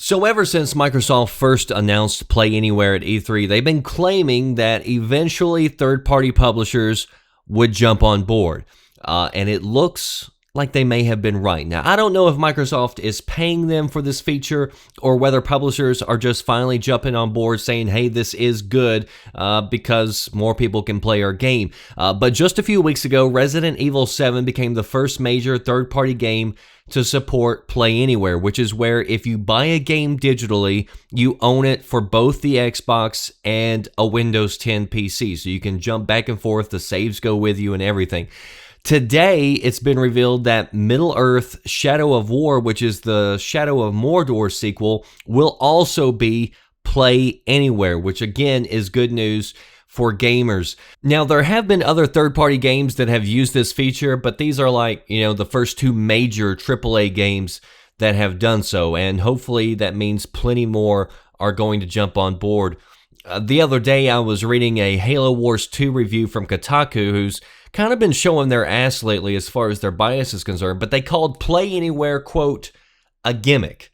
So ever since Microsoft first announced Play Anywhere at E3, they've been claiming that eventually third-party publishers would jump on board. And it looks like they may have been right. Now, I don't know if Microsoft is paying them for this feature or whether publishers are just finally jumping on board saying, hey, this is good because more people can play our game. But just a few weeks ago, Resident Evil 7 became the first major third-party game to support Play Anywhere, which is where if you buy a game digitally, you own it for both the Xbox and a Windows 10 PC. So you can jump back and forth, the saves go with you and everything. Today, it's been revealed that Middle-earth Shadow of War, which is the Shadow of Mordor sequel, will also be Play Anywhere, which again is good news for gamers. Now, there have been other third-party games that have used this feature, but these are like, the first two major AAA games that have done so, and hopefully that means plenty more are going to jump on board. The other day, I was reading a Halo Wars 2 review from Kotaku, who's kind of been showing their ass lately as far as their bias is concerned, but they called Play Anywhere, quote, a gimmick.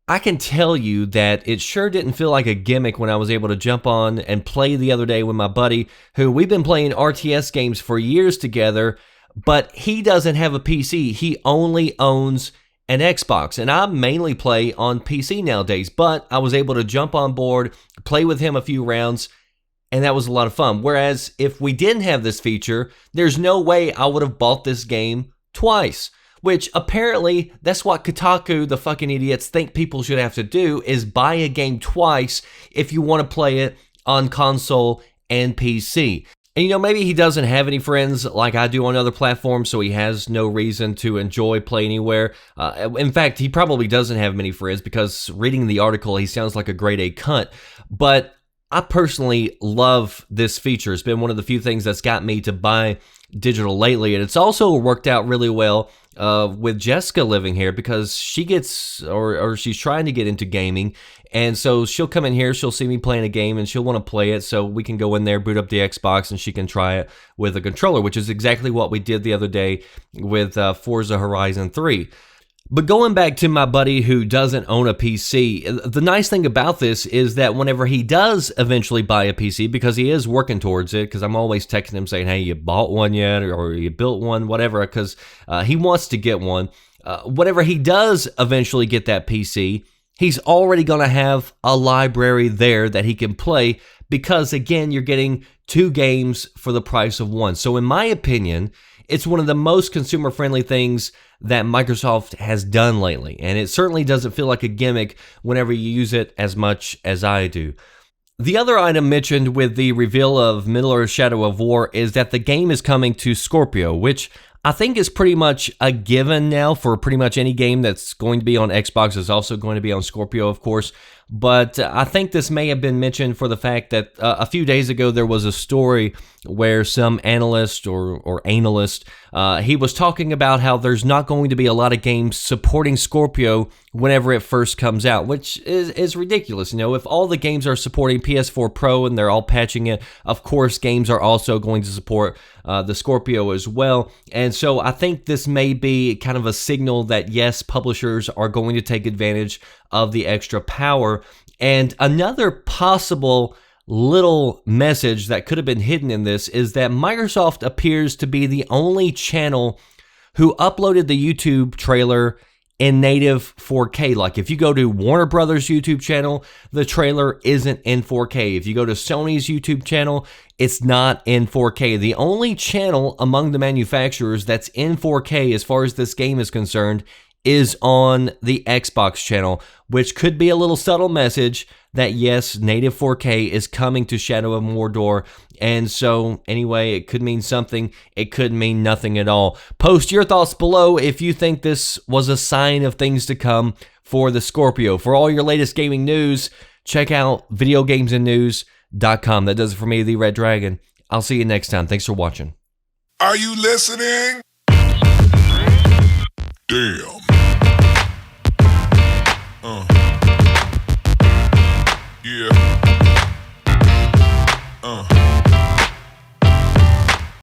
I can tell you that it sure didn't feel like a gimmick when I was able to jump on and play the other day with my buddy, who we've been playing RTS games for years together, but he doesn't have a PC. He only owns an Xbox, and I mainly play on PC nowadays, but I was able to jump on board, play with him a few rounds, and that was a lot of fun. Whereas if we didn't have this feature, there's no way I would have bought this game twice. Which apparently, that's what Kotaku, the fucking idiots, think people should have to do, is buy a game twice if you want to play it on console and PC. And maybe he doesn't have any friends like I do on other platforms, so he has no reason to enjoy Play Anywhere. In fact, he probably doesn't have many friends because reading the article, he sounds like a grade A cunt. But I personally love this feature. It's been one of the few things that's got me to buy digital lately, and it's also worked out really well with Jessica living here because she gets, or she's trying to get into gaming, and so she'll come in here, she'll see me playing a game, and she'll want to play it, so we can go in there, boot up the Xbox, and she can try it with a controller, which is exactly what we did the other day with Forza Horizon 3. But going back to my buddy who doesn't own a PC, the nice thing about this is that whenever he does eventually buy a PC, because he is working towards it, because I'm always texting him saying, hey, you bought one yet, or you built one, whatever, because he wants to get one. Whenever he does eventually get that PC, he's already going to have a library there that he can play, because again, you're getting two games for the price of one. So in my opinion, it's one of the most consumer-friendly things that Microsoft has done lately, and it certainly doesn't feel like a gimmick whenever you use it as much as I do. The other item mentioned with the reveal of Middle-earth Shadow of War is that the game is coming to Scorpio, which I think is pretty much a given now for pretty much any game that's going to be on Xbox is also going to be on Scorpio, of course. But I think this may have been mentioned for the fact that a few days ago there was a story where some analyst or analyst, he was talking about how there's not going to be a lot of games supporting Scorpio whenever it first comes out, which is ridiculous. If all the games are supporting PS4 Pro and they're all patching it, of course games are also going to support the Scorpio as well. And so I think this may be kind of a signal that yes, publishers are going to take advantage of the extra power. And another possible little message that could have been hidden in this is that Microsoft appears to be the only channel who uploaded the YouTube trailer in native 4K. Like if you go to Warner Brothers YouTube channel, the trailer isn't in 4K. If you go to Sony's YouTube channel, it's not in 4K. The only channel among the manufacturers that's in 4K as far as this game is concerned is on the Xbox channel, which could be a little subtle message that yes, native 4K is coming to Shadow of Mordor. And so anyway, it could mean something, it could mean nothing at all. Post your thoughts below if you think this was a sign of things to come for the Scorpio. For all your latest gaming news, check out videogamesandnews.com. That does it for me, the Red Dragon. I'll see you next time. Thanks for watching. Are you listening? Damn. Yeah.